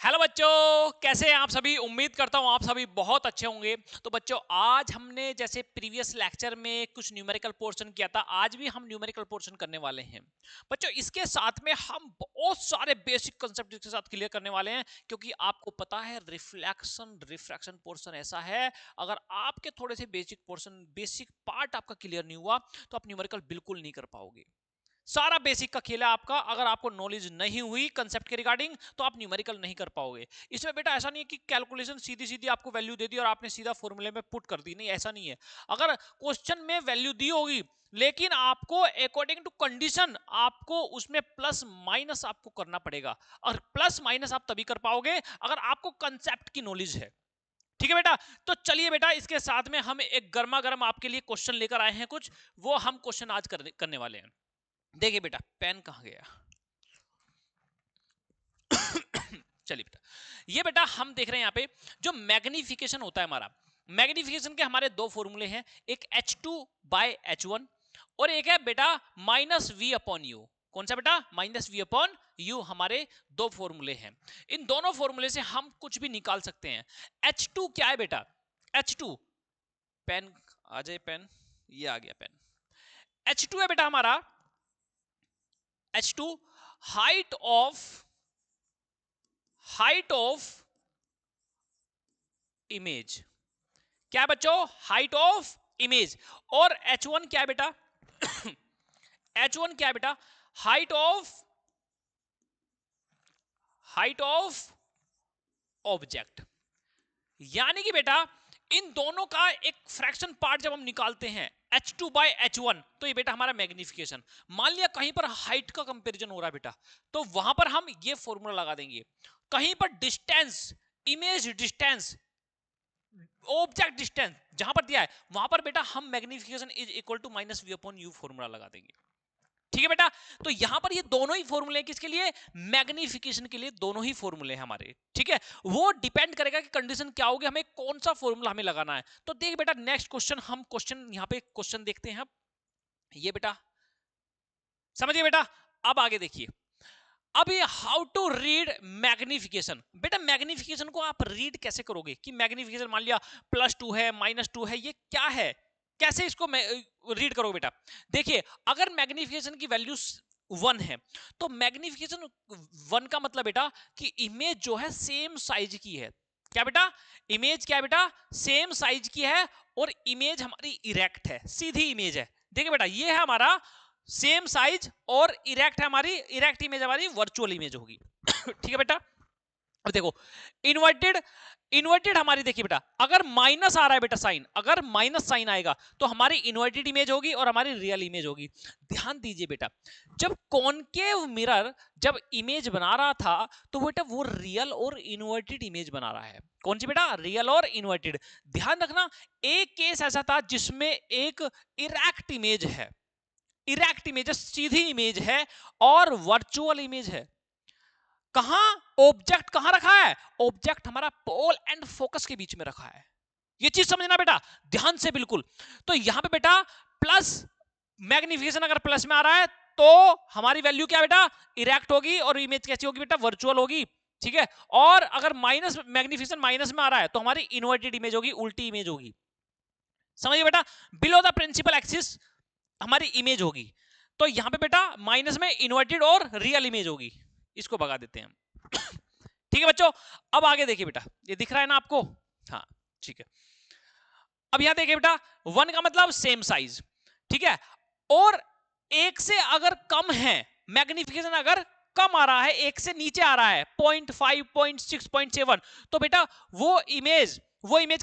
Hello बच्चों, कैसे हैं आप सभी। उम्मीद करता हूं आप सभी बहुत अच्छे होंगे। तो बच्चों, आज हमने जैसे प्रीवियस लेक्चर में कुछ न्यूमेरिकल पोर्शन किया था, आज भी हम न्यूमेरिकल पोर्शन करने वाले हैं। बच्चों, इसके साथ में हम बहुत सारे बेसिक कंसेप्ट के साथ क्लियर करने वाले हैं, क्योंकि आपको पता है रिफ्लेक्शन रिफ्रैक्शन पोर्शन ऐसा है, अगर आपके थोड़े से बेसिक पोर्शन बेसिक पार्ट आपका क्लियर नहीं हुआ तो आप न्यूमेरिकल बिल्कुल नहीं कर पाओगे। सारा बेसिक का खेल है आपका। अगर आपको नॉलेज नहीं हुई कंसेप्ट के रिगार्डिंग तो आप न्यूमेरिकल नहीं कर पाओगे। इसमें बेटा ऐसा नहीं है कि कैलकुलेशन सीधी सीधी आपको वैल्यू दे दी और आपने सीधा फॉर्मूले में पुट कर दी, नहीं ऐसा नहीं है। अगर क्वेश्चन में वैल्यू दी होगी लेकिन आपको अकॉर्डिंग टू कंडीशन आपको उसमें प्लस माइनस आपको करना पड़ेगा, और प्लस माइनस आप तभी कर पाओगे अगर आपको कंसेप्ट की नॉलेज है। ठीक है बेटा। तो चलिए बेटा, इसके साथ में हम एक गर्मा गर्म आपके लिए क्वेश्चन लेकर आए हैं कुछ, वो हम क्वेश्चन आज करने वाले हैं। देखिए बेटा, पेन कहां गया। चलिए बेटा, ये बेटा हम देख रहे हैं यहाँ पे जो मैग्निफिकेशन होता है हमारा। मैग्निफिकेशन के हमारे दो फॉर्मूले हैं, एक H2/H1 और एक है बेटा माइनस वी अपॉन यू। कौन सा बेटा? Minus v upon u. हमारे दो फॉर्मूले हैं, इन दोनों फॉर्मूले से हम कुछ भी निकाल सकते हैं। H2 क्या है बेटा? H2, पेन आ जाए, पेन, ये आ गया पेन। H2 है बेटा हमारा, H2 हाइट ऑफ इमेज। क्या है बच्चों? Height of image. और H1 क्या है बेटा? H1 क्या है बेटा? Height of object. यानी कि बेटा इन दोनों का एक फ्रैक्शन पार्ट जब हम निकालते हैं H2/H1, तो ये बेटा हमारा मैग्निफिकेशन। मान लिया कहीं पर हाइट का कंपैरिजन हो रहा है बेटा, तो वहां पर हम ये फॉर्मूला लगा देंगे। कहीं पर distance, image distance, object distance जहां पर दिया है वहां पर बेटा हम magnification is equal to minus v upon u formula लगा देंगे। ठीक है बेटा। तो यहां पर ये दोनों ही फॉर्मूले किसके लिए? मैग्निफिकेशन के लिए दोनों ही फॉर्मूले हमारे। ठीक है, वो डिपेंड करेगा कि कंडीशन क्या होगी, हमें कौन सा फॉर्मूला हमें लगाना है। तो देख बेटा, नेक्स्ट क्वेश्चन, हम क्वेश्चन यहां पे क्वेश्चन देखते हैं। ये बेटा समझिए बेटा, अब आगे देखिए। अब ये हाउ टू रीड मैग्निफिकेशन। बेटा मैग्निफिकेशन को आप रीड कैसे करोगे कि मैग्निफिकेशन मान लिया +2 है, -2 है, ये क्या है, कैसे इसको रीड करोगे बेटा? देखिए, अगर मैग्निफिकेशन की वैल्यू 1 है तो मैग्निफिकेशन 1 का मतलब बेटा कि इमेज जो है सेम साइज की है। क्या बेटा? इमेज क्या है बेटा? सेम साइज की है, और इमेज हमारी इरेक्ट है, सीधी इमेज है। देखिए बेटा, ये है हमारा सेम साइज और इरेक्ट है, हमारी इरेक्ट इमेज हमारी वर्चुअल इमेज होगी। ठीक है बेटा। अब देखो, इन्वर्टेड इन्वर्टेड हमारी, देखिए बेटा अगर माइनस आ रहा है बेटा साइन, अगर माइनस साइन आएगा तो हमारी इन्वर्टेड इमेज होगी और हमारी रियल इमेज होगी। ध्यान दीजिए बेटा, जब कॉनकेव मिरर जब इमेज बना रहा था तो बेटा वो रियल और इन्वर्टेड इमेज बना रहा है। कौन सी बेटा? रियल और इन्वर्टेड। ध्यान रखना, एक केस ऐसा था जिसमें एक इरेक्ट इमेज है, इरेक्ट इमेज सीधी इमेज है और वर्चुअल इमेज है। कहां ऑब्जेक्ट कहां रखा है? ऑब्जेक्ट हमारा पोल एंड फोकस के बीच में रखा है। ये चीज समझना बेटा ध्यान से बिल्कुल। तो यहां पे बेटा प्लस मैग्निफिकेशन अगर प्लस में आ रहा है तो हमारी वैल्यू क्या बेटा? इरेक्ट होगी, और इमेज कैसी होगी बेटा? वर्चुअल होगी। ठीक है, और अगर माइनस मैग्निफिकेशन माइनस में आ रहा है तो हमारी इन्वर्टेड इमेज होगी, उल्टी इमेज होगी। समझिए बेटा, बिलो द प्रिंसिपल एक्सिस हमारी इमेज होगी। तो यहां पे बेटा माइनस में इन्वर्टेड और रियल इमेज होगी, इसको भगा देते हैं हम। ठीक है बच्चों, अब आगे देखिए बेटा, ये दिख रहा है ना आपको? हाँ, ठीक है। अब यहां देखिए बेटा, 1 का मतलब सेम साइज, ठीक है, और एक से अगर कम है, मैग्निफिकेशन अगर कम आ रहा है, एक से नीचे आ रहा है 0.5, 0.6, 0.7, तो बेटा वो इमेज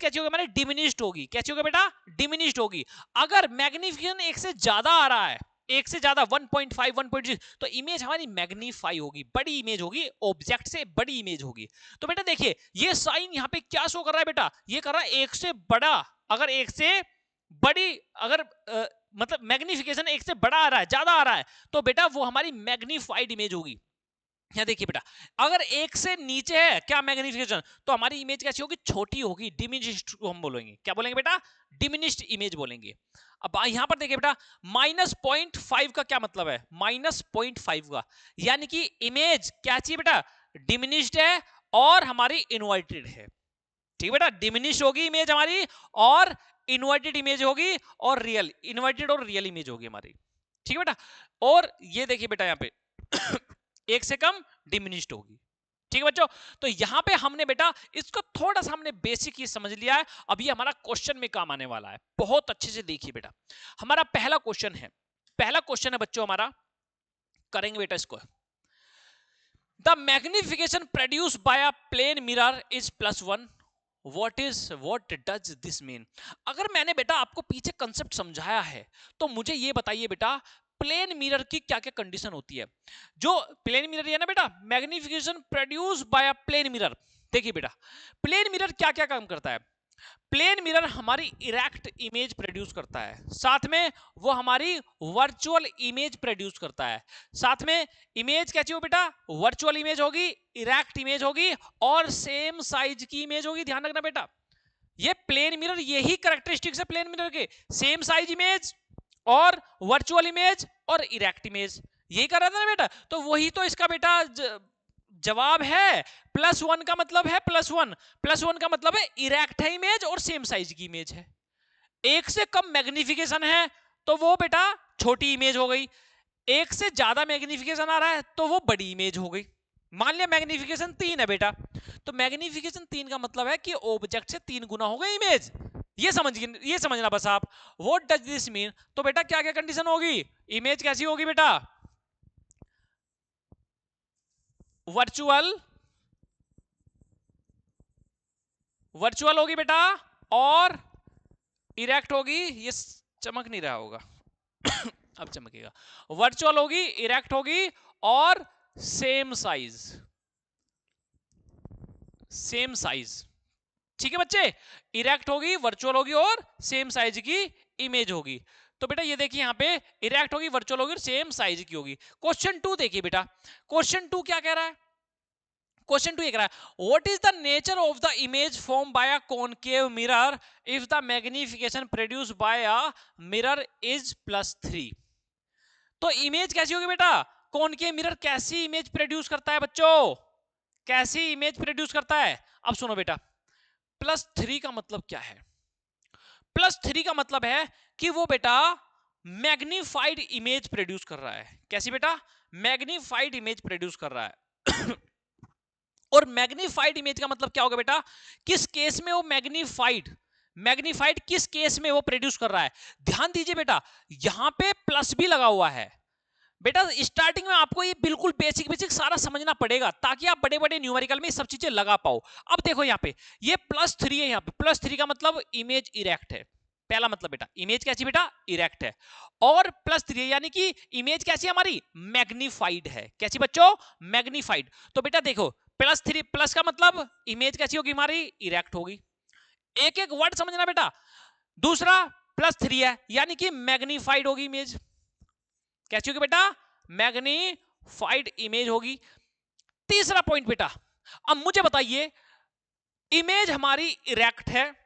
कैसी होगी? हमारी डिमिनिश्ड होगी। कैसी होगी बेटा? डिमिनिश्ड होगी। अगर मैग्निफिकेशन एक से ज्यादा आ रहा है, एक से ज्यादा 1.5, 1.6, तो इमेज हमारी मैग्नीफाई होगी, बड़ी इमेज होगी, ऑब्जेक्ट से बड़ी इमेज होगी। तो बेटा देखिए, ये साइन यहाँ पे क्या शो कर रहा है बेटा? ये कर रहा है एक से बड़ा। अगर एक से बड़ी, अगर मतलब मैग्निफिकेशन एक से बड़ा आ रहा है, ज्यादा आ रहा है, तो बेटा वो हमारी मैग्नीफाइड इमेज होगी। यहाँ देखिए बेटा, अगर एक से नीचे है क्या मैग्निफिकेशन, तो हमारी इमेज कैसी होगी? छोटी होगी, डिमिनिश्ड को हम बोलेंगे। क्या बोलेंगे बेटा? डिमिनिश्ड इमेज बोलेंगे। अब यहां पर देखिए बेटा, -0.5 का क्या मतलब है? -0.5 का यानी कि इमेज क्या चाहिए बेटा? डिमिनिश्ड है, और हमारी इन्वर्टेड है। ठीक है बेटा, डिमिनिश होगी इमेज हमारी और इन्वर्टेड इमेज होगी और रियल, इन्वर्टेड और रियल इमेज होगी हमारी। ठीक है बेटा, और ये देखिए बेटा यहाँ पे एक से कम डिमिनिश्ड होगी। ठीक है बच्चों, तो यहां पे हमने बेटा इसको थोड़ा सा हमने बेसिक ही समझ लिया है, अभी हमारा क्वेश्चन में काम आने वाला है। बहुत अच्छे से देखिए बेटा, हमारा पहला क्वेश्चन है बच्चों हमारा, करेंगे बेटा इसको। The magnification produced by a plane mirror is +1, what does this mean? अगर मैंने बेटा आपको पीछे कंसेप्ट समझाया है तो मुझे ये बताइए बेटा, प्लेन मिरर की क्या क्या कंडीशन होती है। जो प्लेन मिरर है ना बेटा, magnification produced by a plane mirror. देखिए बेटा, प्लेन मिरर क्या क्या काम करता है। प्लेन मिरर हमारी इरेक्ट इमेज प्रोड्यूस करता है, साथ में वो हमारी वर्चुअल इमेज प्रोड्यूस करता है। साथ में इमेज कैसी हो बेटा, वर्चुअल इमेज होगी, इरेक्ट इमेज होगी और सेम साइज की इमेज होगी। ध्यान रखना बेटा, ये प्लेन मिरर, यही कैरेक्टरिस्टिक्स है प्लेन मिरर के, सेम साइज इमेज और वर्चुअल इमेज और इरेक्ट इमेज, यही कर रहा था ना बेटा। तो वही तो इसका बेटा जवाब है। +1 का मतलब है +1 का मतलब है इरेक्ट है इमेज और सेम साइज की इमेज है। एक से कम मैग्निफिकेशन है तो वो बेटा छोटी इमेज हो गई, एक से ज्यादा मैग्निफिकेशन आ रहा है तो वो बड़ी इमेज हो गई। मान लिया मैग्निफिकेशन 3 है बेटा, तो मैग्निफिकेशन 3 का मतलब है कि ऑब्जेक्ट से 3 गुना हो गई इमेज। ये समझना बस आप, व्हाट डज दिस मीन। तो बेटा क्या क्या कंडीशन होगी, इमेज कैसी होगी बेटा, वर्चुअल होगी बेटा और इरेक्ट होगी। ये चमक नहीं रहा होगा अब चमकेगा। वर्चुअल होगी, इरेक्ट होगी और सेम साइज। ठीक है बच्चे, इरेक्ट होगी, वर्चुअल होगी और सेम साइज की इमेज होगी। तो बेटा ये देखिए यहाँ पे इरेक्ट होगी, वर्चुअल होगी और सेम साइज की होगी। क्वेश्चन 2 देखिए बेटा, क्वेश्चन 2 क्या कह रहा है, क्वेश्चन 2 ये कह रहा है, what is the nature of the image form by a concave mirror if the magnification produced by a mirror is +3। तो इमेज कैसी होगी बेटा, कॉनकेव मिरर कैसी इमेज प्रोड्यूस करता है बच्चों, कैसी इमेज प्रोड्यूस करता है। अब सुनो बेटा, +3 का मतलब क्या है, +3 का मतलब है कि वो बेटा मैग्निफाइड इमेज प्रोड्यूस कर रहा है। कैसी बेटा, मैग्निफाइड इमेज प्रोड्यूस कर रहा है और मैग्निफाइड इमेज का मतलब क्या होगा बेटा, किस केस में वो मैग्निफाइड किस केस में वो प्रोड्यूस कर रहा है। ध्यान दीजिए बेटा, यहां पे प्लस भी लगा हुआ है बेटा। स्टार्टिंग में आपको ये बिल्कुल बेसिक सारा समझना पड़ेगा ताकि आप बड़े बड़े न्यूमेरिकल में सब चीजें लगा पाओ। अब देखो यहाँ पे ये +3 है, यहाँ पे +3 का मतलब इमेज इरेक्ट है। पहला मतलब बेटा इमेज कैसी बेटा, इरेक्ट है और +3 यानी कि इमेज कैसी हमारी, मैग्निफाइड है। कैसी बच्चों, मैग्निफाइड। तो बेटा देखो +3 प्लस का मतलब इमेज कैसी होगी हमारी, इरेक्ट होगी। एक एक वर्ड समझना बेटा। दूसरा +3 है यानी कि मैग्निफाइड होगी इमेज। कैसी होगी बेटा, मैग्निफाइड इमेज होगी। तीसरा पॉइंट बेटा, अब मुझे बताइए इमेज हमारी इरेक्ट है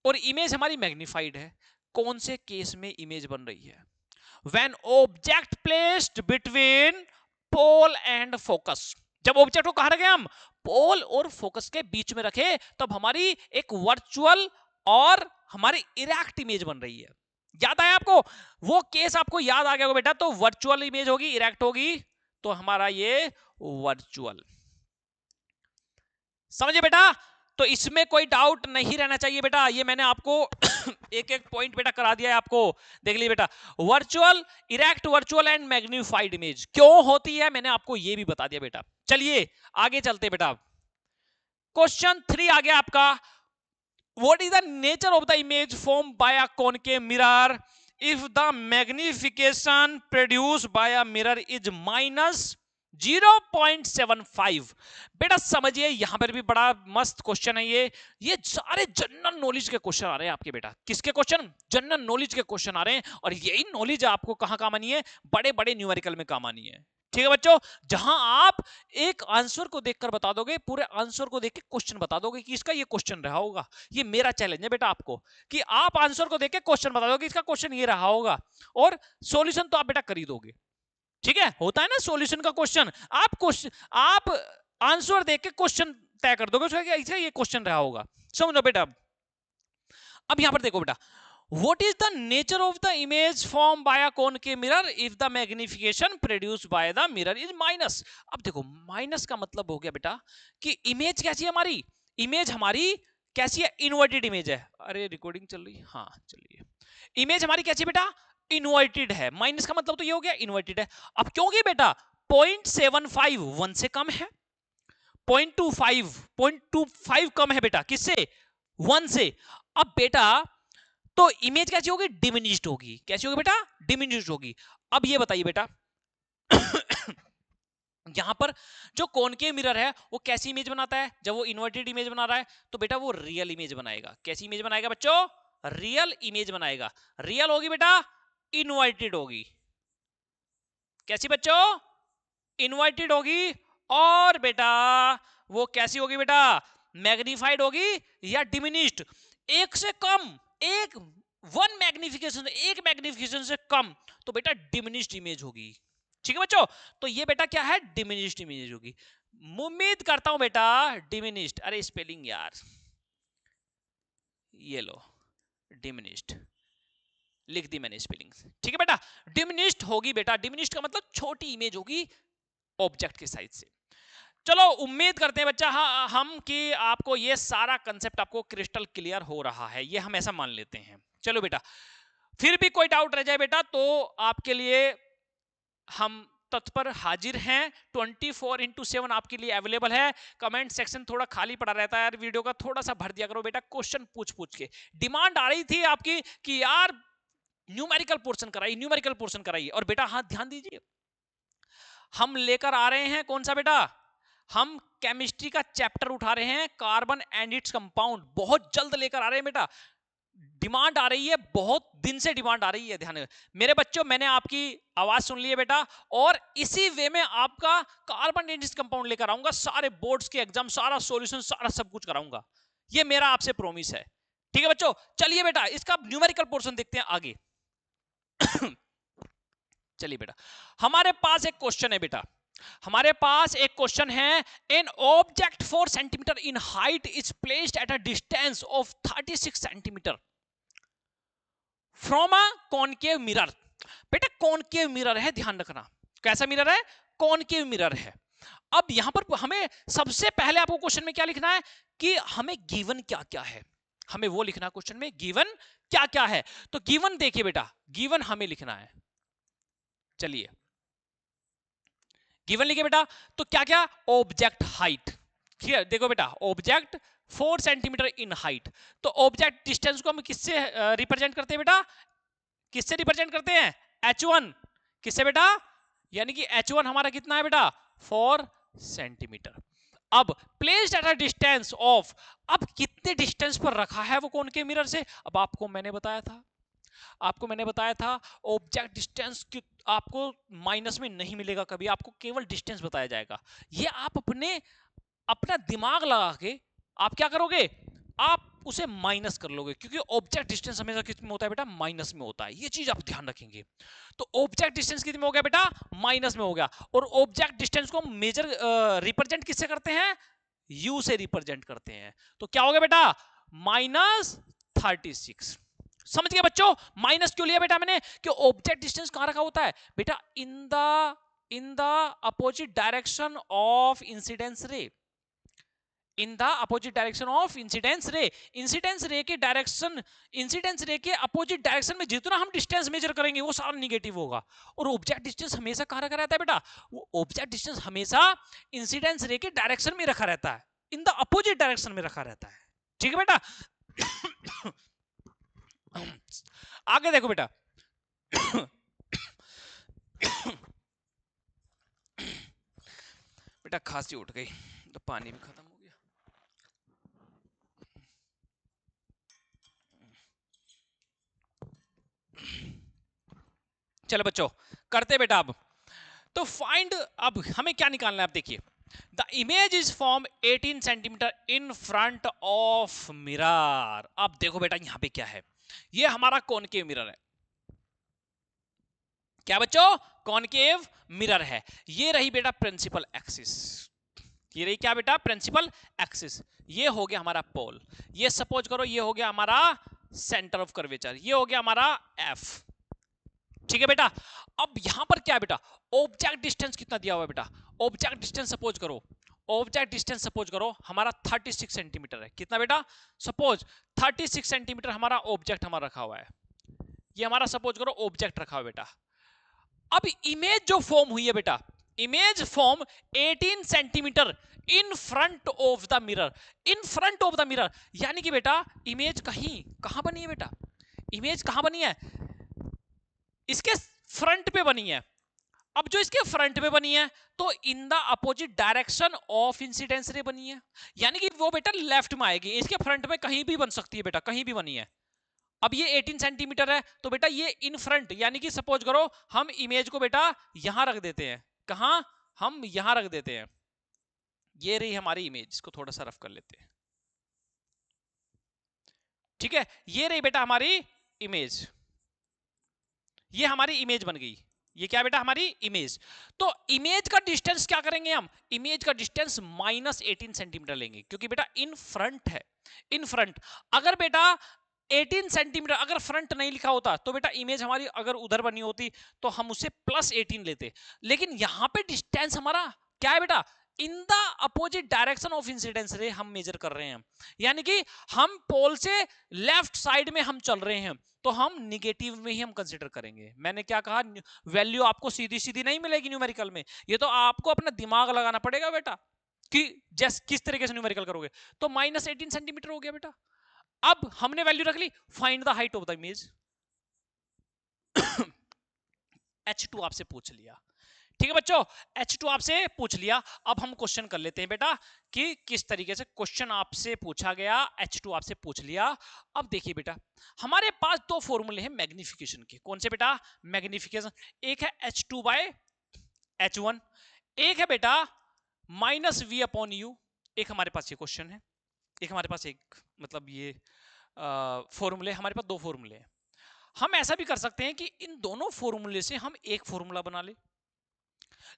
और इमेज हमारी मैग्निफाइड है, कौन से केस में इमेज बन रही है, when object placed between pole and focus. जब ऑब्जेक्ट को कहां रखे हम, पोल और फोकस के बीच में रखे, तब हमारी एक वर्चुअल और हमारी इरेक्ट इमेज बन रही है। याद आया आपको, वो केस आपको याद आ गया होगा बेटा। तो वर्चुअल इमेज होगी, इरेक्ट होगी, तो हमारा ये वर्चुअल। समझे बेटा, तो इसमें कोई डाउट नहीं रहना चाहिए बेटा। ये मैंने आपको एक एक पॉइंट बेटा करा दिया है आपको, देख लीजिए बेटा। Virtual, erect, virtual and magnified image क्यों होती है मैंने आपको ये भी बता दिया बेटा। चलिए आगे चलते बेटा, क्वेश्चन 3 आ गया आपका। What is the nature of the image formed by a concave mirror if the magnification produced by a mirror is -0.75? बेटा समझिए यहां पर भी बड़ा मस्त क्वेश्चन है ये सारे जनरल नॉलेज के क्वेश्चन आ रहे हैं आपके बेटा। किसके क्वेश्चन, जनरल नॉलेज के क्वेश्चन आ रहे हैं और यही नॉलेज आपको कहां काम आनी है, बड़े बड़े न्यूमेरिकल में काम आनी है। ठीक है बच्चों, जहां आप एक आंसर को देखकर बता दोगे, पूरे आंसर को देख के क्वेश्चन बता दोगे कि इसका ये क्वेश्चन रहा होगा। ये मेरा चैलेंज है बेटा आपको कि आप आंसर को देख के क्वेश्चन बता दोगे इसका क्वेश्चन ये रहा होगा और सॉल्यूशन तो आप बेटा कर ही दोगे। ठीक है, होता है ना सॉल्यूशन का क्वेश्चन, आप आंसर देख के क्वेश्चन तय कर दोगे उसका क्या ये क्वेश्चन रहा होगा। समझो बेटा, अब यहां पर देखो बेटा, what is the nature of the image formed by a concave mirror if the magnification produced by the mirror is minus। अब देखो माइनस का मतलब हो गया बेटा कि इमेज कैसी है हमारी, इमेज हमारी कैसी है, इन्वर्टेड इमेज है। अरे रिकॉर्डिंग चल रही है, हाँ चलिए। इमेज हमारी कैसी बेटा, इन्वर्टेड है। माइनस का मतलब तो ये हो गया इन्वर्टेड है। अब क्योंकि बेटा 0.75 1 से कम है, 0.25 कम है बेटा किससे, 1 से। अब बेटा तो इमेज कैसी होगी, डिमिनिश्ड होगी। कैसी होगी बेटा, डिमिनिश्ड होगी। अब ये बताइए बेटा यहां पर जो कॉनकेव मिरर है वो कैसी इमेज बनाता है, जब वो इन्वर्टेड इमेज बना रहा है तो बेटा वो रियल इमेज बनाएगा। कैसी इमेज बनाएगा बच्चों, रियल इमेज बनाएगा। रियल होगी बेटा, इन्वर्टेड होगी। कैसी बच्चों, इन्वर्टेड होगी। और बेटा वो कैसी होगी बेटा, मैग्नीफाइड होगी या डिमिनिश्ड, एक से कम, एक वन मैग्निफिकेशन, एक मैग्निफिकेशन से कम तो बेटा डिमिनिश्ड इमेज होगी। ठीक है बच्चों, तो ये बेटा क्या है, डिमिनिश्ड इमेज होगी। उम्मीद करता हूं बेटा डिमिनिश्ड, अरे स्पेलिंग यार, ये लो डिमिनिश्ड लिख दी मैंने स्पेलिंग। ठीक है बेटा, डिमिनिश्ड होगी बेटा। डिमिनिश्ड का मतलब छोटी इमेज होगी ऑब्जेक्ट के साइज से। चलो उम्मीद करते हैं बच्चा हम कि आपको ये सारा कंसेप्ट आपको क्रिस्टल क्लियर हो रहा है, ये हम ऐसा मान लेते हैं। चलो बेटा, फिर भी कोई डाउट रह जाए बेटा तो आपके लिए हम तत्पर हाजिर हैं, 24/7 आपके लिए अवेलेबल है। कमेंट सेक्शन थोड़ा खाली पड़ा रहता है यार, वीडियो का थोड़ा सा भर दिया करो बेटा, क्वेश्चन पूछ के। डिमांड आ रही थी आपकी कि यार न्यूमेरिकल पोर्शन कराइए, न्यूमेरिकल पोर्शन कराइए। और बेटा हाँ ध्यान दीजिए, हम लेकर आ रहे हैं कौन सा बेटा, हम केमिस्ट्री का चैप्टर उठा रहे हैं, कार्बन एंड इट्स कंपाउंड, बहुत जल्द लेकर आ रहे हैं बेटा। डिमांड आ रही है, बहुत दिन से डिमांड आ रही है। ध्यान मेरे बच्चों, मैंने आपकी आवाज सुन ली है बेटा, और इसी वे में आपका कार्बन एंड इट्स कंपाउंड लेकर आऊंगा। सारे बोर्ड्स के एग्जाम, सारा सॉल्यूशन, सारा सब कुछ कराऊंगा, ये मेरा आपसे प्रॉमिस है। ठीक है बच्चों, चलिए बेटा इसका न्यूमेरिकल पोर्शन देखते हैं आगे। चलिए बेटा, हमारे पास एक क्वेश्चन है बेटा, हमारे पास एक क्वेश्चन है। An object 4 centimetre in height is placed at a distance of 36 centimetre from a concave mirror. बेटा कॉनकेव मिरर है, ध्यान रखना कैसा मिरर है, कॉनकेव मिरर है। अब यहां पर हमें सबसे पहले आपको क्वेश्चन में क्या लिखना है कि हमें गिवन क्या क्या है, हमें वो लिखना है क्वेश्चन में गिवन क्या क्या है। तो गिवन देखिए बेटा, गिवन हमें लिखना है, चलिए गिवन लिखिए बेटा। तो क्या क्या, ऑब्जेक्ट हाइट, ठीक है देखो बेटा, ऑब्जेक्ट 4 सेंटीमीटर इन हाइट। तो ऑब्जेक्ट डिस्टेंस को हम किससे रिप्रेजेंट करते हैं बेटा, किससे रिप्रेजेंट करते हैं, h1, किससे बेटा, यानी कि h1 हमारा कितना है बेटा, 4 सेंटीमीटर। अब placed at a distance of, अब कितने डिस्टेंस पर रखा है वो कौन के मिरर से। अब आपको मैंने बताया था ऑब्जेक्ट डिस्टेंस आपको माइनस में नहीं मिलेगा कभी, आपको केवल डिस्टेंस बताया जाएगा। ये आप अपना दिमाग लगा के आप क्या करोगे, आप उसे माइनस कर लोगे, क्योंकि ऑब्जेक्ट डिस्टेंस हमेशा किस में होता है बेटा, माइनस में होता है। ये चीज आप ध्यान रखेंगे। तो ऑब्जेक्ट डिस्टेंस कितने में हो गया बेटा, माइनस में हो गया। और ऑब्जेक्ट डिस्टेंस को मेजर रिप्रेजेंट किससे करते हैं, यू से रिप्रेजेंट करते हैं। तो क्या हो गया बेटा, -36। समझ गए बच्चों, माइनस क्यों लिया बेटा मैंने, कि ऑब्जेक्ट डिस्टेंस कहां रखा होता है बेटा, in the opposite direction of incidence रे, in the opposite direction of incidence रे। इंसिडेंस रे के डायरेक्शन, इंसिडेंस रे के अपोजिट डायरेक्शन में जितना हम डिस्टेंस मेजर करेंगे वो सारा निगेटिव होगा। और ऑब्जेक्ट डिस्टेंस हमेशा कहां रखा रहता है बेटा, वो ऑब्जेक्ट डिस्टेंस हमेशा इंसिडेंस रे के डायरेक्शन में रखा रहता है, इन द अपोजिट डायरेक्शन में रखा रहता है। ठीक है बेटा। आगे देखो बेटा, बेटा खांसी उठ गई तो पानी भी खत्म हो गया। चलो बच्चों करते बेटा। अब तो फाइंड, अब हमें क्या निकालना है, अब देखिए the image is form 18 centimetre in front of mirror. अब देखो बेटा यहां पे क्या है, ये हमारा कॉनकेव मिरर है। क्या बच्चों, कॉनकेव मिरर है। ये रही बेटा प्रिंसिपल एक्सिस, ये रही क्या बेटा, प्रिंसिपल एक्सिस। ये हो गया हमारा पोल। ये सपोज करो ये हो गया हमारा सेंटर ऑफ कर्वेचर, ये हो गया हमारा एफ। ठीक है बेटा। अब यहां पर क्या है बेटा, ऑब्जेक्ट डिस्टेंस कितना दिया हुआ है बेटा, ऑब्जेक्ट डिस्टेंस सपोज करो, ऑब्जेक्ट डिस्टेंस सपोज करो हमारा 36 सेंटीमीटर है। कितना बेटा, सपोज 36 सेंटीमीटर हमारा ऑब्जेक्ट हमारा रखा हुआ है। ये हमारा सपोज करो ऑब्जेक्ट रखा हुआ है बेटा। अब इमेज जो फॉर्म हुई है बेटा, image form 18 centimetre in front of the mirror. In front of the mirror यानी कि बेटा इमेज कहां बनी है बेटा, इमेज कहां बनी है, इसके फ्रंट पे बनी है। अब जो इसके फ्रंट पे बनी है तो in the opposite direction of incidence रे बनी है, यानी कि वो बेटा लेफ्ट में आएगी। इसके फ्रंट में कहीं भी बन सकती है बेटा, कहीं भी बनी है। अब ये 18 सेंटीमीटर है तो बेटा ये इन फ्रंट, यानी कि सपोज करो हम इमेज को बेटा यहां रख देते हैं। कहां, हम यहां रख देते हैं। ये रही हमारी इमेज, इसको थोड़ा सा रफ कर लेते हैं। ठीक है, ये रही बेटा हमारी इमेज, ये हमारी इमेज बन गई। ये क्या बेटा, हमारी इमेज। तो इमेज का डिस्टेंस क्या करेंगे हम, इमेज का डिस्टेंस -18 सेंटीमीटर लेंगे, क्योंकि बेटा इन फ्रंट है, इन फ्रंट। अगर बेटा 18 सेंटीमीटर अगर फ्रंट नहीं लिखा होता तो बेटा इमेज हमारी अगर उधर बनी होती तो हम उसे +18 लेते। लेकिन यहां पे डिस्टेंस हमारा क्या है बेटा, in the opposite direction of incidence रे हम मेजर कर रहे हैं, यानी कि हम पोल से लेफ्ट साइड में हम चल रहे हैं, तो हम निगेटिव में ही हम कंसीडर करेंगे। मैंने क्या कहा, वैल्यू आपको सीधी सीधी नहीं मिलेगी न्यूमेरिकल में, ये तो आपको अपना दिमाग लगाना पड़ेगा बेटा कि जैसे किस तरीके से न्यूमेरिकल करोगे। तो -18 सेंटीमीटर हो गया बेटा। अब हमने वैल्यू रख ली, find the height of the image. H2 आपसे पूछ लिया, ठीक है बच्चों, H2 आपसे पूछ लिया। अब हम क्वेश्चन कर लेते हैं बेटा कि किस तरीके से क्वेश्चन आपसे पूछा गया, H2 आपसे पूछ लिया। अब देखिए बेटा हमारे पास दो फॉर्मूले हैं मैग्निफिकेशन के। कौन से बेटा, मैग्निफिकेशन। एक है H2/H1, एक है बेटा -V/U। एक हमारे पास ये क्वेश्चन है, एक हमारे पास एक मतलब ये फॉर्मूले, हमारे पास दो फॉर्मूले हैं। हम ऐसा भी कर सकते हैं कि इन दोनों फॉर्मूले से हम एक फॉर्मूला बना ले,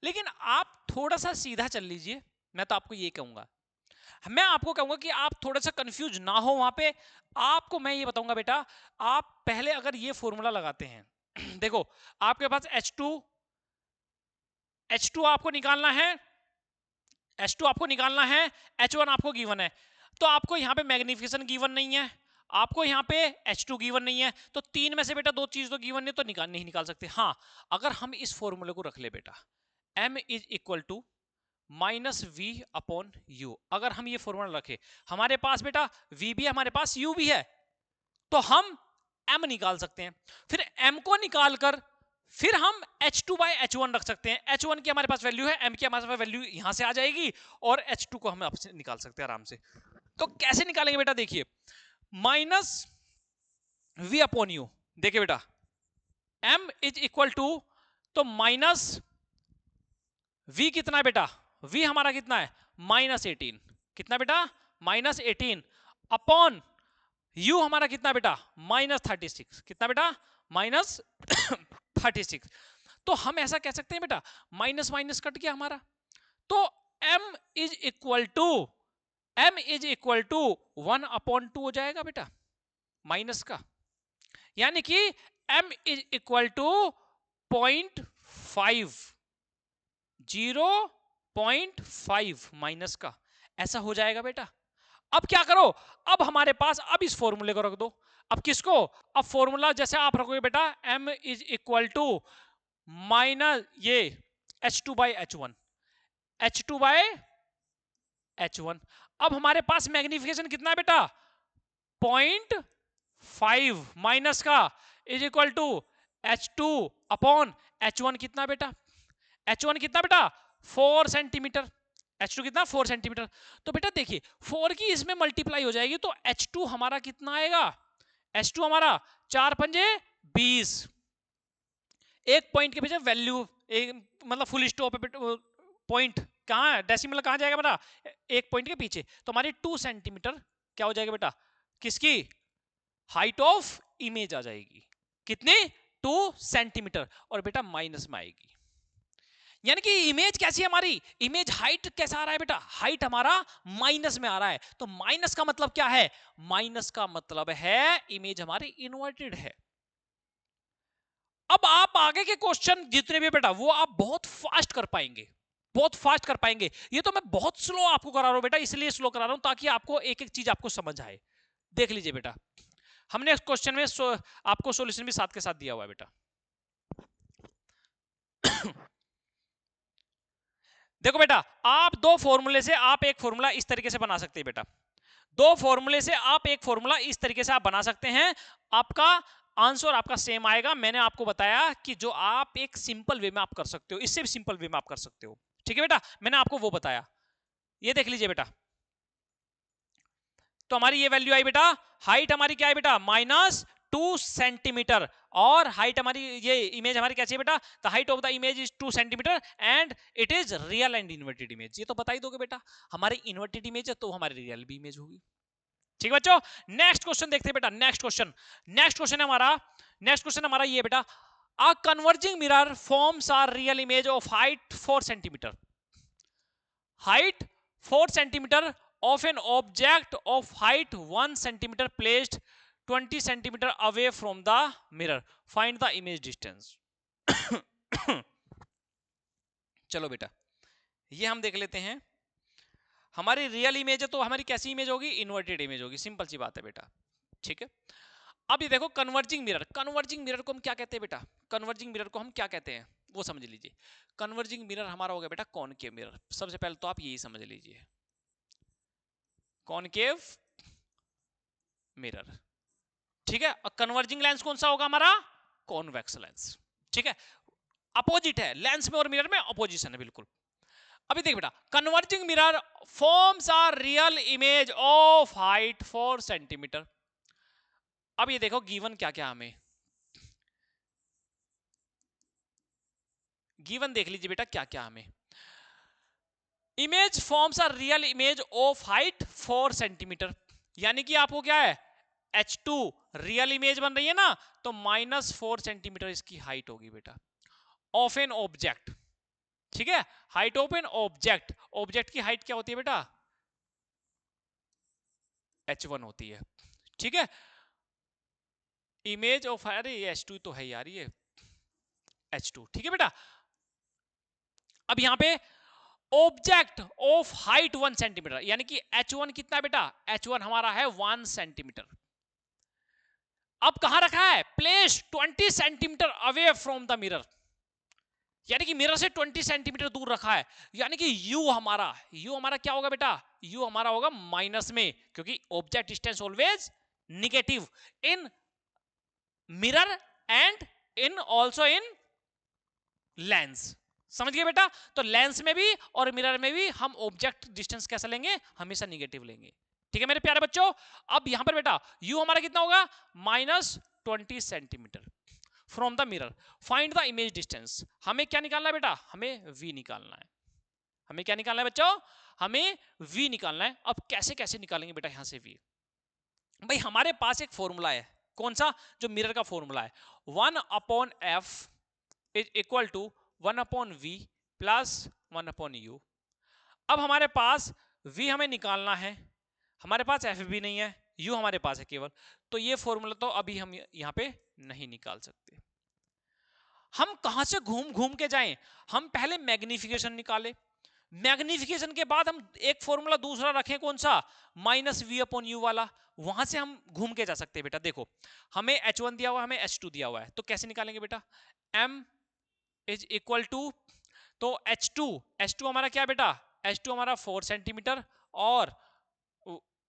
लेकिन आप थोड़ा सा सीधा चल लीजिए। मैं तो आपको ये कहूंगा, मैं आपको कहूंगा कि आप थोड़ा सा कंफ्यूज ना हो वहां पे। आपको मैं ये बताऊंगा बेटा, आप पहले अगर ये फॉर्मूला लगाते हैं देखो आपके पास H2 आपको निकालना है, H2 आपको निकालना है, H1 आपको गिवन है। तो आपको यहाँ पे मैग्निफिकेशन गिवन नहीं है, आपको यहाँ पे H2 गिवन नहीं है, तो तीन में से बेटा दो चीज तो गिवन नहीं, तो नहीं निकाल सकते। हाँ, अगर हम इस फॉर्मूले को रख ले बेटा, M is equal to -V/U, अगर हम ये फॉर्मूला रखे, हमारे पास बेटा V भी है, हमारे पास U भी है, तो हम M निकाल सकते हैं। फिर M को निकालकर फिर हम H2/H1 रख सकते हैं। H1 की हमारे पास वैल्यू है, M की हमारे पास वैल्यू यहां से आ जाएगी, और H2 को हम आपसे निकाल सकते हैं आराम से। तो कैसे निकालेंगे बेटा, देखिए -V/U, देखिए बेटा M इज इक्वल टू, तो V कितना है बेटा, V हमारा कितना है -18, कितना बेटा -18, अपॉन U हमारा कितना बेटा -36, कितना बेटा -36। तो हम ऐसा कह सकते हैं बेटा, माइनस माइनस कट गया हमारा, तो M इज इक्वल टू 1/2 हो जाएगा बेटा माइनस का, यानी कि M is equal to 0.5, 0.5 minus का, ऐसा हो जाएगा बेटा। अब क्या करो, अब हमारे पास, अब इस फॉर्मूले को रख दो। अब किसको, अब फॉर्मूला जैसे आप रखोगे बेटा, M is equal to minus ये H2/H1, H2/H1। अब हमारे पास मैग्निफिकेशन कितना है बेटा 0.5 माइनस का is equal to H2 upon H1 कितना बेटा, H1 कितना बेटा 4 सेंटीमीटर, H2 कितना 4 सेंटीमीटर। तो बेटा देखिए 4 की इसमें मल्टीप्लाई हो जाएगी, तो H2 हमारा कितना आएगा, H2 हमारा 4 पंजे 20, एक पॉइंट के पीछे वैल्यू, एक मतलब फुल स्टॉप पॉइंट कहाँ है, डेसिमल कहाँ जाएगा बेटा, एक पॉइंट के पीछे। तो हमारी 2 सेंटीमीटर क्या हो जाएगा बेटा, किसकी हाइट ऑफ इमेज आ जाएगी, कितनी 2 सेंटीमीटर, और बेटा माइनस में आएगी। यानी कि इमेज कैसी है हमारी, इमेज हाइट कैसा आ रहा है बेटा, हाइट हमारा माइनस में आ रहा है। तो माइनस का मतलब क्या है, माइनस का मतलब है इमेज हमारी इन्वर्टेड है। अब आप आगे के क्वेश्चन जितने भी बेटा वो आप बहुत फास्ट कर पाएंगे, बहुत फास्ट कर पाएंगे। ये तो मैं बहुत स्लो आपको करा रहा हूं बेटा, इसलिए स्लो करा रहा हूं ताकि आपको एक एक चीज आपको समझ आए। देख लीजिए बेटा, हमने इस क्वेश्चन में आपको सॉल्यूशन भी साथ के साथ दिया हुआ है बेटा। देखो बेटा, आप दो फॉर्मूले से आप एक फॉर्मूला इस तरीके से बना सकते हैं बेटा, दो फॉर्मूले से आप एक फॉर्मूला इस तरीके से आप बना सकते हैं, आपका आंसर आपका सेम आएगा। मैंने आपको बताया कि जो आप एक सिंपल वे में आप कर सकते हो, इससे भी सिंपल वे में आप कर सकते हो, ठीक है बेटा, मैंने आपको वो बताया। ये देख लीजिए बेटा, तो हमारी ये वैल्यू आई बेटा, हाइट हमारी क्या है बेटा, -2 सेंटीमीटर, और हाइट हमारी, ये इमेज हमारी कैसी है बेटा, the height of the image is 2 centimetre and it is real and inverted image. ये तो बता ही दोगे बेटा, हमारी इन्वर्टेड इमेज है तो हमारी रियल भी इमेज होगी। ठीक है बच्चों, नेक्स्ट क्वेश्चन देखते हैं बेटा, नेक्स्ट क्वेश्चन हमारा ये बेटा, a converging mirror forms are real image of height 4 centimetre, height 4 centimetre of an object of height 1 centimeter placed 20 centimeter away from the mirror, find the image distance। चलो बेटा, ये हम देख लेते हैं, हमारी रियल इमेज है तो हमारी कैसी इमेज होगी, इन्वर्टेड इमेज होगी, सिंपल सी बात है बेटा, ठीक है। अब ये देखो कन्वर्जिंग मिरर, कन्वर्जिंग मिरर को हम क्या कहते हैं बेटा, कन्वर्जिंग मिरर को हम क्या कहते हैं वो समझ लीजिए। कन्वर्जिंग मिरर हमारा हो गया बेटा कॉनकेव मिरर, सबसे पहले तो आप यही समझ लीजिए, कॉनकेव मिरर, ठीक है। और कन्वर्जिंग लेंस कौन सा होगा हमारा, कॉन्वेक्स लेंस, ठीक है। अपोजिट है, लेंस में और मिरर में अपोजिशन है बिल्कुल। अभी देख बेटा, converging mirror forms are real image of height 4 centimetre. अब ये देखो गिवन क्या क्या हमें, गिवन देख लीजिए बेटा क्या क्या हमें, image forms are real image of height 4 centimetre, यानी कि आपको क्या है, H2 रियल इमेज बन रही है ना, तो -4 सेंटीमीटर इसकी हाइट होगी बेटा, ऑफ एन ऑब्जेक्ट, ठीक है। Height of an object, object की हाइट क्या होती है बेटा, H1 होती है, ठीक है। इमेज ऑफ, अरे ये H2 तो है यार, ये H2, ठीक है बेटा। अब यहां पे ऑब्जेक्ट ऑफ हाइट 1 सेंटीमीटर, यानी कि H1 कितना बेटा, H1 हमारा है 1 सेंटीमीटर। अब कहां रखा है, place 20 centimetre away from the mirror, यानी कि मिरर से 20 सेंटीमीटर दूर रखा है, यानी कि यू हमारा क्या होगा बेटा, यू हमारा होगा माइनस में, क्योंकि object distance always negative in mirror and in also in lens, समझ गए बेटा। तो लेंस में भी और मिरर में भी हम ऑब्जेक्ट डिस्टेंस कैसा लेंगे, हमेशा निगेटिव लेंगे, ठीक है मेरे प्यारे बच्चों। अब यहां पर बेटा यू हमारा कितना होगा, -20 centimetre from the mirror, find the image distance. हमें क्या निकालना है बेटा, हमें v निकालना है, हमें क्या निकालना है बच्चों, हमें v निकालना है। अब कैसे कैसे निकालेंगे बेटा यहां से v, भाई हमारे पास एक फॉर्मूला है, कौन सा, जो मिरर का फॉर्मूला है, 1/f is equal to 1/v plus 1/u। अब हमारे पास v हमें निकालना है, हमारे पास f भी नहीं है, u हमारे पास है केवल, तो ये फॉर्मूला तो अभी हम यहां पे नहीं निकाल सकते। हम कहां से घूम घूम के जाएं, हम पहले मैग्निफिकेशन निकाले, मैग्निफिकेशन के बाद हम एक फॉर्मूला दूसरा रखें, कौन सा, -v/u वाला, वहां से हम घूम के जा सकते हैं बेटा। देखो हमें H1 दिया हुआ है, हमें H2 दिया हुआ है, तो कैसे निकालेंगे बेटा, m इज इक्वल टू, तो H2 हमारा क्या है बेटा, H2 हमारा 4 सेंटीमीटर और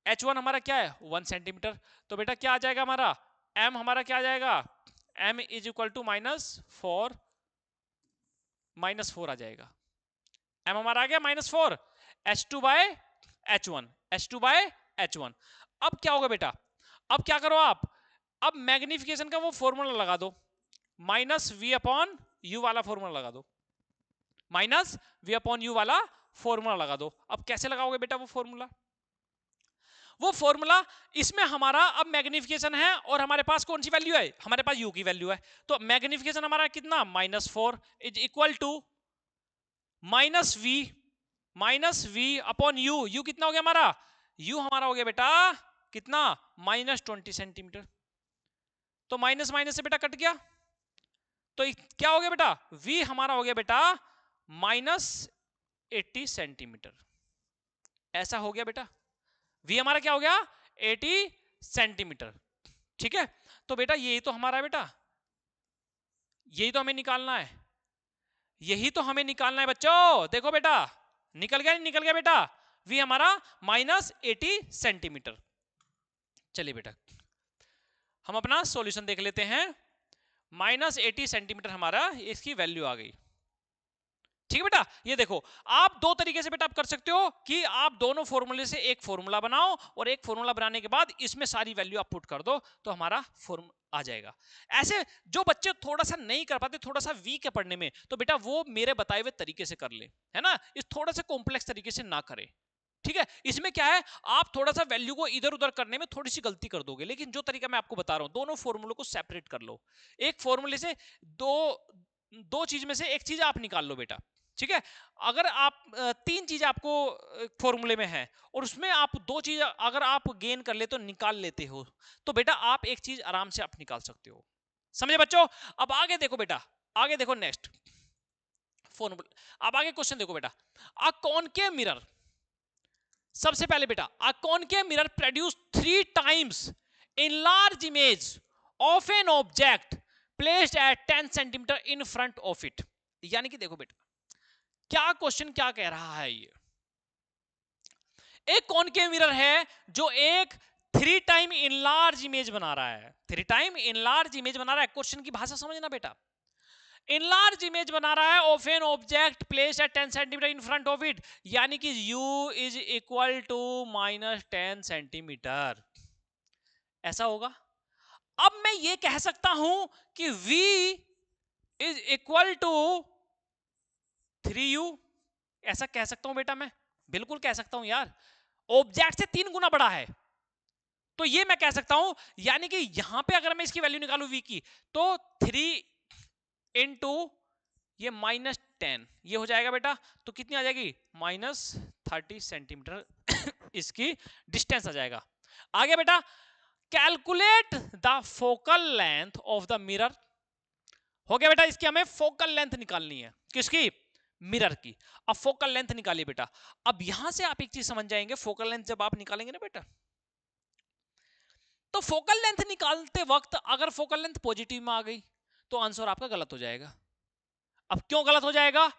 H1 हमारा क्या है 1 सेंटीमीटर, तो बेटा क्या आ जाएगा हमारा, m हमारा क्या आ जाएगा, m इज इक्वल टू -4 आ जाएगा, m हमारा आ गया -4, H2/H1। अब क्या होगा बेटा, अब क्या करो आप, अब मैग्निफिकेशन का वो फॉर्मूला लगा दो, -v/u वाला फॉर्मूला लगा दो, -v/u वाला फॉर्मूला लगा दो। अब कैसे लगाओगे बेटा वो फॉर्मूला, वो फॉर्मूला, इसमें हमारा अब मैग्निफिकेशन है और हमारे पास कौन सी वैल्यू है, हमारे पास u की वैल्यू है, तो मैग्निफिकेशन हमारा कितना, -4 is equal to minus v upon u. U कितना हो गया हमारा? यू हमारा हो गया बेटा कितना? -20 सेंटीमीटर। तो माइनस माइनस से बेटा कट गया, तो क्या हो गया बेटा? v हमारा हो गया बेटा -80 सेंटीमीटर। ऐसा हो गया बेटा, v हमारा क्या हो गया? 80 सेंटीमीटर। ठीक है, तो बेटा यही तो हमारा है बेटा, यही तो हमें निकालना है, यही तो हमें निकालना है बच्चों। देखो बेटा निकल गया, नहीं निकल गया बेटा? v हमारा -80 सेंटीमीटर। चलिए बेटा हम अपना सॉल्यूशन देख लेते हैं। -80 सेंटीमीटर हमारा इसकी वैल्यू आ गई। ठीक है बेटा, ये देखो आप दो तरीके से बेटा आप कर सकते हो कि आप दोनों फॉर्मूले से एक फॉर्मूला बनाओ और एक फॉर्मूला बनाने के बाद इसमें सारी वैल्यू आप पुट कर दो तो हमारा फॉर्मूला आ जाएगा। ऐसे जो बच्चे थोड़ा सा नहीं कर पाते, थोड़ा सा वीक है पढ़ने में, तो बेटा वो मेरे बताए हुए तरीके से कर ले, है ना, इस थोड़ा सा कॉम्प्लेक्स तरीके से ना करे। ठीक है, इसमें क्या है, आप थोड़ा सा वैल्यू को इधर उधर करने में थोड़ी सी गलती कर दोगे, लेकिन जो तरीका मैं आपको बता रहा हूं, दोनों फॉर्मूलों को सेपरेट कर लो। एक फॉर्मूले से दो चीज में से एक चीज आप निकाल लो बेटा। ठीक है, अगर आप तीन चीज आपको फॉर्मूले में है और उसमें आप दो चीज अगर आप गेन कर ले तो निकाल लेते हो, तो बेटा आप एक चीज आराम से आप निकाल सकते हो। समझे बच्चों? अब आगे देखो बेटा, आगे देखो नेक्स्ट फॉर्मूला। अब आगे क्वेश्चन देखो बेटा, अ कॉनकेव मिरर, सबसे पहले बेटा a concave mirror produce 3 times enlarged image of an object placed at 10 centimetre in front of it। यानी कि देखो बेटा क्या क्वेश्चन क्या कह रहा है, ये एक कॉनकेव मिरर है जो एक 3 टाइम इनलार्ज इमेज बना रहा है, 3 टाइम इनलार्ज इमेज बना रहा है। क्वेश्चन की भाषा समझना बेटा, इनलार्ज इमेज बना रहा है of an object placed at 10 centimetre in front of it, यानी कि u is equal to -10 centimetre. ऐसा होगा। अब मैं ये कह सकता हूं कि v is equal to 3u, ऐसा कह सकता हूं बेटा, मैं बिल्कुल कह सकता हूं यार, ऑब्जेक्ट से 3 गुना बड़ा है, तो ये मैं कह सकता हूं, यानी कि यहां पे अगर मैं इसकी वैल्यू निकालूं v की, तो 3 इंटू ये -10, ये हो जाएगा बेटा, तो कितनी आ जाएगी? -30 सेंटीमीटर इसकी डिस्टेंस आ जाएगा। आगे बेटा calculate the focal length of the mirror, हो गया बेटा, इसकी हमें फोकल लेंथ निकालनी है, किसकी? मिरर की। अब फोकल लेंथ निकालिए बेटा। अब यहां से आप एक चीज समझ जाएंगे, फोकल लेंथ जब आप निकालेंगे ना बेटा, तो फोकल लेंथ निकालते वक्त अगर फोकल लेंथ पॉजिटिव में आ गई तो आंसर आपका गलत हो जाएगा। अब क्यों गलत हो जाएगा?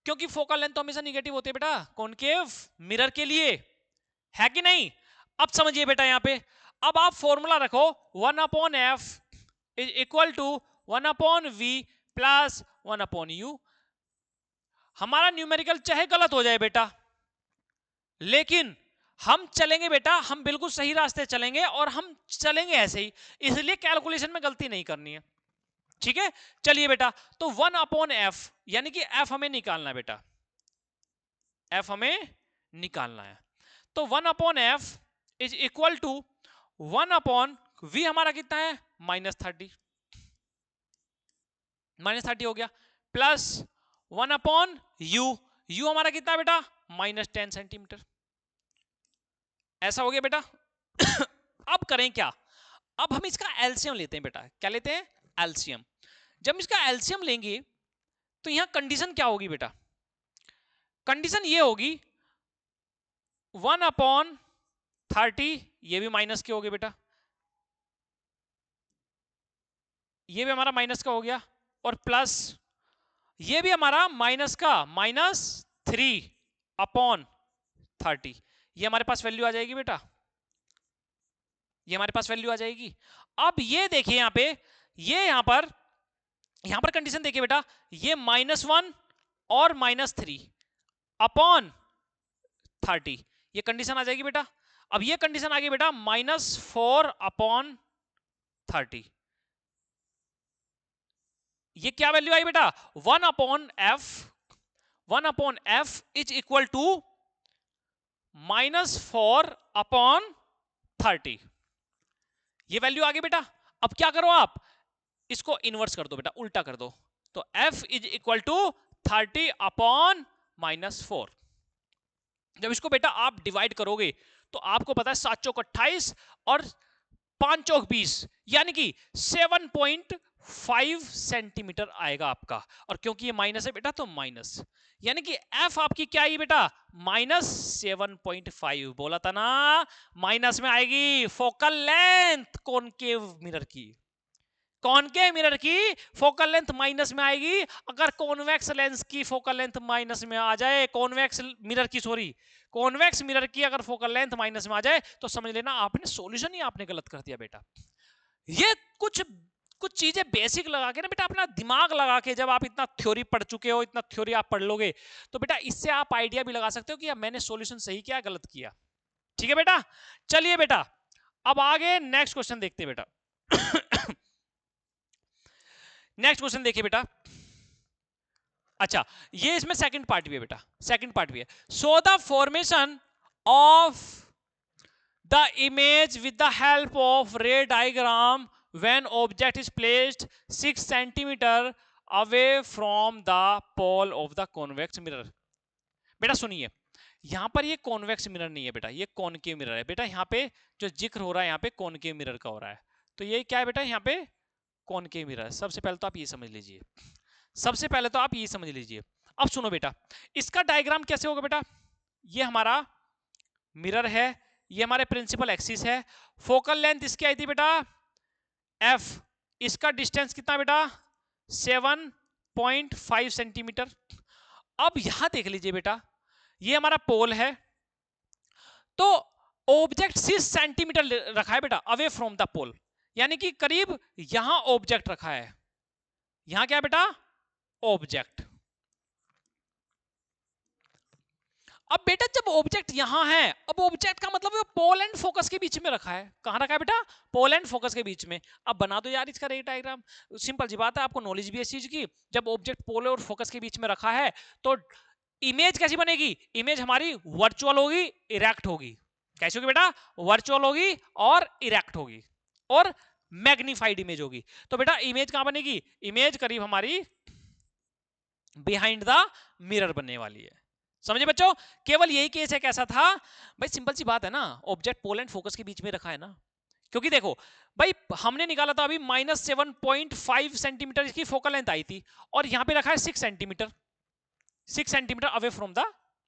क्योंकि फोकल लेंथ तो हमेशा निगेटिव होती है बेटा कॉनकेव मिरर के लिए, है कि नहीं? अब समझिए बेटा यहां पे, अब आप फॉर्मूला रखो 1/f is equal to 1/v plus 1/u। हमारा न्यूमेरिकल चाहे गलत हो जाए बेटा, लेकिन हम चलेंगे बेटा, हम बिल्कुल सही रास्ते चलेंगे और हम चलेंगे ऐसे ही, इसलिए कैलकुलेशन में गलती नहीं करनी है। ठीक है, चलिए बेटा, तो 1/f, यानी कि f हमें निकालना है बेटा, f हमें निकालना है, तो 1/f is equal to 1/v हमारा कितना है? -30, -30 हो गया, प्लस 1/u, u हमारा कितना है बेटा? -10 सेंटीमीटर। ऐसा हो गया बेटा। अब करें क्या? अब हम इसका एलसीएम लेते हैं बेटा। क्या लेते हैं? एलसीएम। जब इसका एलसीएम लेंगे तो यहां कंडीशन क्या होगी बेटा? कंडीशन ये होगी 1/30, ये भी माइनस के हो गए बेटा, ये भी हमारा माइनस का हो गया, और प्लस ये भी हमारा माइनस का, -3/30, ये हमारे पास वैल्यू आ जाएगी बेटा, ये हमारे पास वैल्यू आ जाएगी। अब ये देखिए यहां पे, ये यहां पर कंडीशन देखिए बेटा, ये -1 और -3/30, ये कंडीशन आ जाएगी बेटा। अब ये कंडीशन आ गई बेटा -4/30, ये क्या वैल्यू आई बेटा? 1/f इज इक्वल टू -4/30, ये वैल्यू आ गई बेटा। अब क्या करो आप, इसको इनवर्स कर दो बेटा, उल्टा कर दो, तो f इज इक्वल टू 30/30, -4। जब इसको बेटा आप डिवाइड करोगे तो आपको पता है 7 चौक 28 और 5 चौक 20, यानी कि 7.5 सेंटीमीटर आएगा आपका। और क्योंकि ये माइनस है बेटा तो माइनस, यानी कि एफ आपकी क्या आई बेटा -7.5। बोला था ना माइनस में आएगी फोकल लेंथ कॉनकेव मिरर की। कॉनकेव मिरर की फोकल लेंथ माइनस में आएगी। अगर कॉन्वेक्स लेंस की फोकल लेंथ माइनस में आ जाए, कॉन्वेक्स मिरर की सॉरी कॉन्वेक्स मिरर की अगर फोकल लेंथ माइनस में आ जाए तो समझ लेना आपने सॉल्यूशन ही आपने गलत कर दिया बेटा। ये कुछ कुछ चीजें बेसिक लगा के ना बेटा, अपना दिमाग लगा के, जब आप इतना थ्योरी पढ़ चुके हो, इतना थ्योरी आप पढ़ लोगे तो बेटा इससे आप आइडिया भी लगा सकते हो कि मैंने सॉल्यूशन सही किया गलत किया। ठीक है बेटा, चलिए बेटा अब आगे नेक्स्ट क्वेश्चन देखते हैं बेटा। नेक्स्ट क्वेश्चन देखिए बेटा। अच्छा, ये इसमें सेकंड पार्ट भी है बेटा, सेकंड पार्ट भी है। So the formation of the image with the help of ray diagram when object is placed 6 centimetre away from the pole of the convex mirror. बेटा सुनिए, यहां पर ये कॉन्वेक्स मिरर नहीं है बेटा, ये कॉनकेव मिरर है बेटा। यहाँ पे जो जिक्र हो रहा है यहाँ पे कॉनकेव मिरर का हो रहा है, तो ये क्या है बेटा यहाँ पे कॉनकेव मिरर। सबसे पहले तो आप ये समझ लीजिए, सबसे पहले तो आप ये समझ लीजिए। अब सुनो बेटा, इसका डायग्राम कैसे होगा बेटा, ये हमारा मिरर है, ये हमारे प्रिंसिपल एक्सिस है, फोकल लेंथ इसकी आई थी बेटा f, इसका डिस्टेंस कितना बेटा 7.5 सेंटीमीटर। अब यहां देख लीजिए बेटा, ये हमारा पोल है, तो ऑब्जेक्ट 6 सेंटीमीटर रखा है बेटा अवे फ्रॉम द पोल, यानी कि करीब यहां ऑब्जेक्ट रखा है। यहां क्या बेटा ऑब्जेक्ट। अब बेटा जब ऑब्जेक्ट यहां है, अब ऑब्जेक्ट का मतलब पोल एंड फोकस के बीच में रखा है। कहां रखा है बेटा पोल एंड फोकस के बीच में। अब बना दो यार इसका रे डायग्राम, सिंपल सी बात है, आपको नॉलेज भी है इस चीज की। जब ऑब्जेक्ट पोल और फोकस के बीच में रखा है तो इमेज कैसी बनेगी, इमेज हमारी वर्चुअल होगी, इरेक्ट होगी। कैसी होगी बेटा वर्चुअल होगी और इरेक्ट होगी और मैग्नीफाइड इमेज होगी। तो बेटा इमेज कहां बनेगी, इमेज करीब हमारी बिहाइंड द मिरर बनने वाली है। समझे बच्चों, केवल यही केस है कैसा था भाई, सिंपल सी बात है ना, ऑब्जेक्ट पोल एंड फोकस के बीच में रखा है ना। क्योंकि देखो भाई हमने निकाला था अभी -7.5 सेंटीमीटर इसकी फोकल लेंथ आई थी, और यहां पे रखा है 6 centimetre, 6 centimetre away from the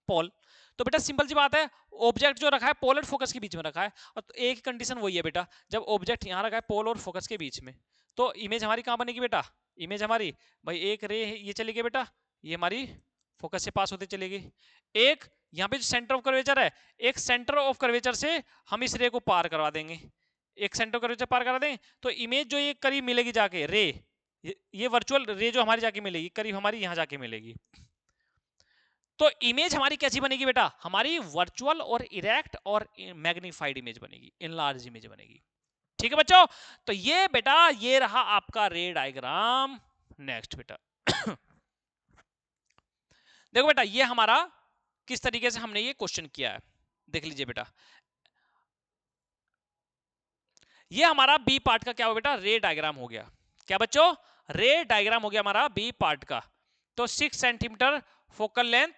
pole. तो बेटा सिंपल सी बात है, ऑब्जेक्ट जो रखा है पोल और फोकस के बीच में रखा है, और तो एक कंडीशन वही है बेटा, जब ऑब्जेक्ट यहां रखा है पोल और फोकस के बीच में, तो इमेज हमारी कहां बनेगी बेटा, इमेज हमारी भाई एक रे ये चली गई बेटा, ये हमारी फोकस से पास होते चलेगी। एक यहाँ पे जो सेंटर ऑफ कर्वेचर है, एक सेंटर ऑफ कर्वेचर से हम इस रे को पार करवा देंगे, एक सेंटर ऑफ कर्वेचर पार करा दें तो इमेज जो ये करीब मिलेगी जाके रे, ये वर्चुअल रे जो हमारी जाके मिलेगी करीब हमारी यहाँ जाके मिलेगी। तो इमेज हमारी कैसी बनेगी बेटा, हमारी वर्चुअल और इरेक्ट और मैग्नीफाइड इमेज बनेगी, इनलार्ज इमेज बनेगी। ठीक है बच्चों, तो ये बेटा ये रहा आपका रे डायग्राम। नेक्स्ट बेटा देखो बेटा ये हमारा किस तरीके से हमने ये क्वेश्चन किया है, देख लीजिए बेटा। ये हमारा बी पार्ट का क्या हो बेटा रे डायग्राम हो गया। क्या बच्चों रे डायग्राम हो गया हमारा बी पार्ट का। तो 6 सेंटीमीटर फोकल लेंथ,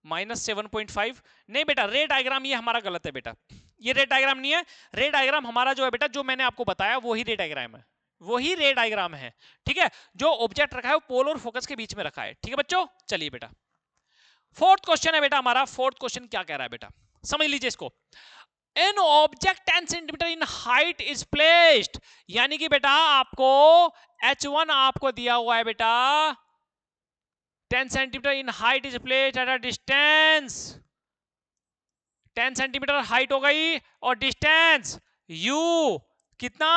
-7.5। नहीं बेटा रे डायग्राम ये हमारा गलत है बेटा, ये रे डायग्राम नहीं है। रे डायग्राम हमारा जो है बेटा, जो मैंने आपको बताया वही रे डायग्राम है, वही रे डायग्राम है। ठीक है, जो ऑब्जेक्ट रखा है वो पोल और फोकस के बीच में रखा है। ठीक है बच्चों, चलिए बेटा फोर्थ क्वेश्चन है बेटा हमारा। फोर्थ क्वेश्चन क्या कह रहा है बेटा, समझ लीजिए इसको। An object 10 centimetre in height is placed, यानी कि बेटा आपको H1 आपको दिया हुआ है बेटा 10 centimetre in height is placed at a distance, 10 centimetre height हो गई और डिस्टेंस u कितना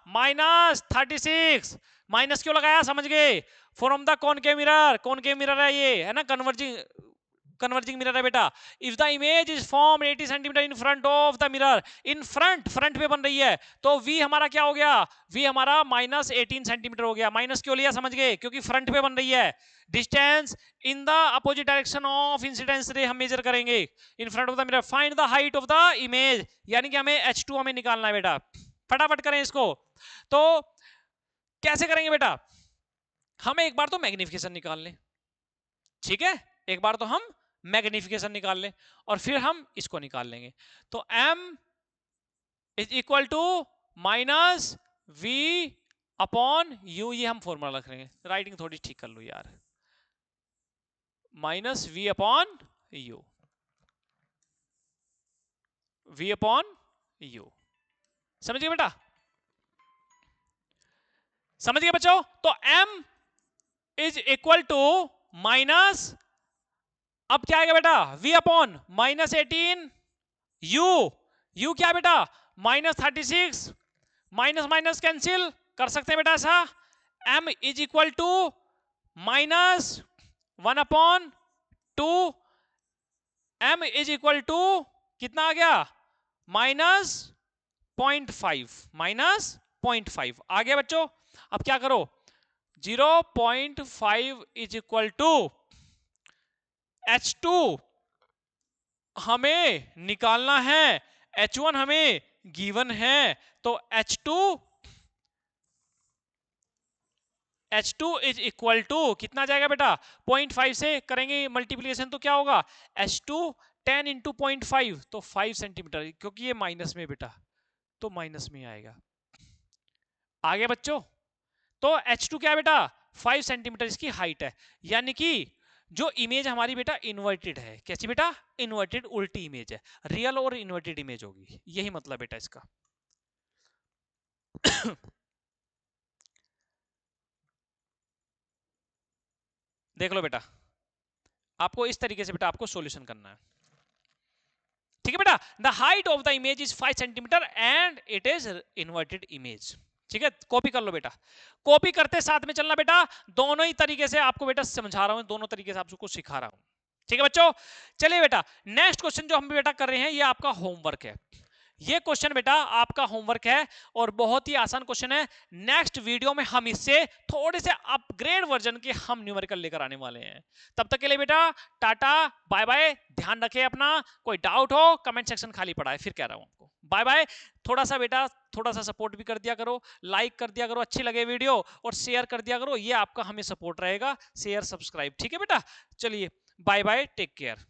-36। माइनस क्यों लगाया समझ गए, from the concave mirror, concave mirror है ये है ना, कन्वर्जिंग मिरर है बेटा। If the image is form 80 centimetre in front of the mirror, in front पे बन रही है, तो v हमारा क्या हो गया, v हमारा -18 सेंटीमीटर हो गया। माइनस क्यों लिया समझ गए, क्योंकि फ्रंट पे बन रही है। Distance in the opposite direction of incidence रे हम मेजर करेंगे इन front of the mirror. Find the height of the image, यानी कि हमें H2 हमें निकालना है बेटा। फटाफट करें इसको। तो कैसे करेंगे बेटा, हम एक बार तो मैग्निफिकेशन निकाल लें, ठीक है, एक बार तो हम मैग्निफिकेशन निकाल लें और फिर हम इसको निकाल लेंगे। तो m is equal to minus v upon u, ये हम फॉर्मूला रख लेंगे, राइटिंग थोड़ी ठीक कर लो यार, minus v upon u, v upon u। समझ गए बेटा, समझ गए बच्चों। तो m is equal to minus, अब क्या आएगा बेटा, v अपॉन माइनस 18 u क्या बेटा -36, माइनस माइनस कैंसिल कर सकते हैं बेटा ऐसा। m is equal to minus 1 upon 2, m is equal to कितना आ गया -0.5, -0.5 आ गया बच्चों। अब क्या करो, 0.5 इज इक्वल टू H2 हमें निकालना है, H1 हमें गिवन है, तो H2 इज इक्वल टू कितना जाएगा बेटा, 0.5 से करेंगे मल्टीप्लिकेशन तो क्या होगा, H2 10 इंटू 0.5 तो 5 सेंटीमीटर, क्योंकि ये माइनस में बेटा तो माइनस में आएगा। आ गया बच्चों। तो H2 क्या है बेटा 5 सेंटीमीटर इसकी हाइट है, यानी कि जो इमेज हमारी बेटा इन्वर्टेड है, कैसी बेटा, इन्वर्टेड उल्टी इमेज है, रियल और इन्वर्टेड इमेज होगी, यही मतलब बेटा इसका। देख लो बेटा, आपको इस तरीके से बेटा आपको सॉल्यूशन करना है, ठीक है बेटा। The height of the image is 5 centimetre and it is inverted image, ठीक है, कॉपी कर लो बेटा। कॉपी करते साथ में चलना बेटा, दोनों ही तरीके से आपको बेटा समझा रहा हूं, दोनों तरीके से आपको सिखा रहा हूं, ठीक है बच्चों। चलिए बेटा, नेक्स्ट क्वेश्चन जो हम बेटा कर रहे हैं, ये आपका होमवर्क है, ये क्वेश्चन बेटा आपका होमवर्क है और बहुत ही आसान क्वेश्चन है। नेक्स्ट वीडियो में हम इससे थोड़े से अपग्रेड वर्जन के हम न्यूमेरिकल लेकर आने वाले हैं। तब तक के लिए बेटा टाटा बाय बाय, ध्यान रखें अपना, कोई डाउट हो कमेंट सेक्शन खाली पड़ा है, फिर कह रहा हूं आपको बाय बाय। थोड़ा सा बेटा थोड़ा सा सपोर्ट भी कर दिया करो, लाइक कर दिया करो अच्छी लगे वीडियो, और शेयर कर दिया करो, ये आपका हमें सपोर्ट रहेगा, शेयर सब्सक्राइब, ठीक है बेटा। चलिए बाय बाय, टेक केयर।